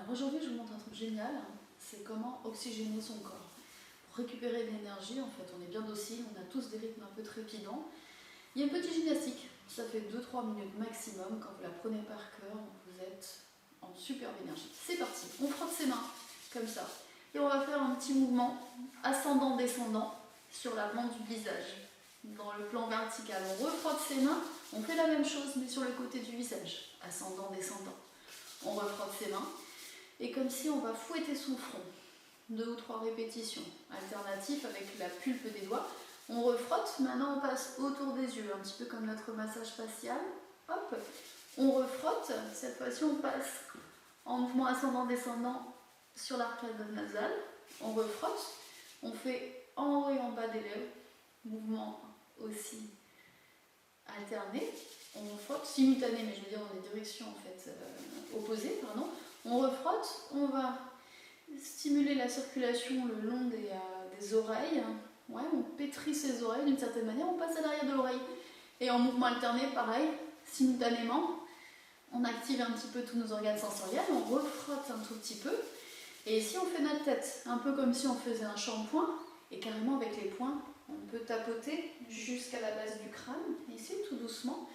Alors aujourd'hui, je vous montre un truc génial, c'est comment oxygéner son corps. Pour récupérer de l'énergie, en fait, on est bien docile, on a tous des rythmes un peu trépidants. Il y a une petite gymnastique, ça fait 2-3 minutes maximum. Quand vous la prenez par cœur, vous êtes en superbe énergie. C'est parti, on frotte ses mains, comme ça. Et on va faire un petit mouvement ascendant-descendant sur la plante du visage. Dans le plan vertical, on refrotte ses mains, on fait la même chose mais sur le côté du visage, ascendant-descendant. On refrotte ses mains et comme si on va fouetter son front. 2 ou 3 répétitions. Alternatif avec la pulpe des doigts. On refrotte, maintenant on passe autour des yeux, un petit peu comme notre massage facial. Hop, on refrotte, cette fois-ci on passe en mouvement ascendant-descendant sur l'arcade nasale. On refrotte, on fait en haut et en bas des lèvres, mouvement aussi alterné. On frotte, simultané, mais je veux dire dans des directions en fait opposées, pardon. On refrotte, on va stimuler la circulation le long des oreilles. Ouais, on pétrit ses oreilles d'une certaine manière, on passe à l'arrière de l'oreille. Et en mouvement alterné, pareil, simultanément, on active un petit peu tous nos organes sensoriels, on refrotte un tout petit peu. Et ici, on fait notre tête, un peu comme si on faisait un shampoing, et carrément avec les poings, on peut tapoter jusqu'à la base du crâne, ici, tout doucement.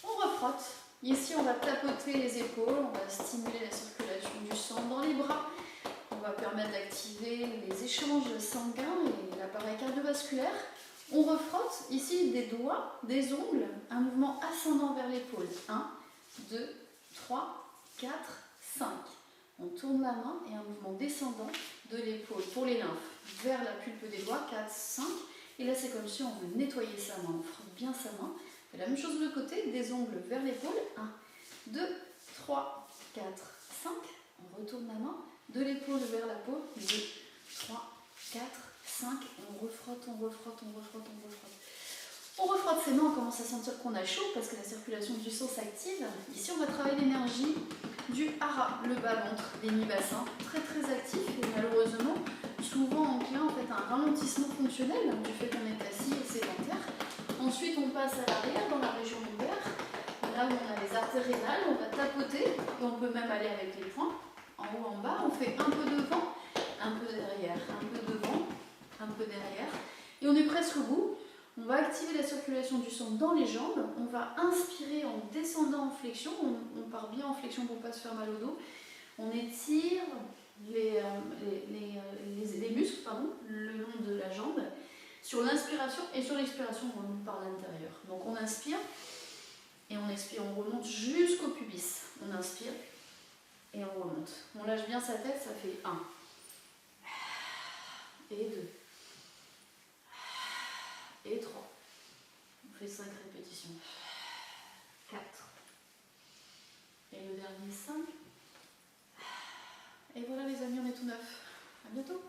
On refrotte. Ici, on va tapoter les épaules, on va stimuler la circulation du sang dans les bras. On va permettre d'activer les échanges sanguins et l'appareil cardiovasculaire. On refrotte ici des doigts, des ongles, un mouvement ascendant vers l'épaule. 1, 2, 3, 4, 5. On tourne la main et un mouvement descendant de l'épaule pour les lymphes vers la pulpe des doigts. 4, 5. Et là, c'est comme si on veut nettoyer sa main. On frotte bien sa main. On fait la même chose de l'autre côté, des ongles vers l'épaule. 1, 2, 3, 4, 5. On retourne la main de l'épaule vers la peau. 2, 3, 4, 5. On refrotte, on refrotte, on refrotte, on refrotte. On refrotte ses mains, on commence à sentir qu'on a chaud parce que la circulation du sang s'active. Ici, on va travailler l'énergie du hara, le bas-ventre, des mi-bassins, très très actif et malheureusement souvent enclin en fait, à un ralentissement fonctionnel du fait qu'on est assis et sédentaire. Ensuite, on passe à l'arrière dans la région lombaire, là où on a les artères rénales, on va tapoter et on peut même aller avec les poings. En haut, en bas, on fait un peu devant, un peu derrière, un peu devant, un peu derrière. Et on est presque au bout. On va activer la circulation du sang dans les jambes. On va inspirer en descendant en flexion. On part bien en flexion pour ne pas se faire mal au dos. On étire les muscles le long de la jambe sur l'inspiration et sur l'expiration, on remonte par l'intérieur. Donc on inspire et on expire. On remonte jusqu'au pubis. On inspire. Et on remonte. On lâche bien sa tête, ça fait 1. Et 2. Et 3. On fait 5 répétitions. 4. Et le dernier 5. Et voilà les amis, on est tout neuf. À bientôt.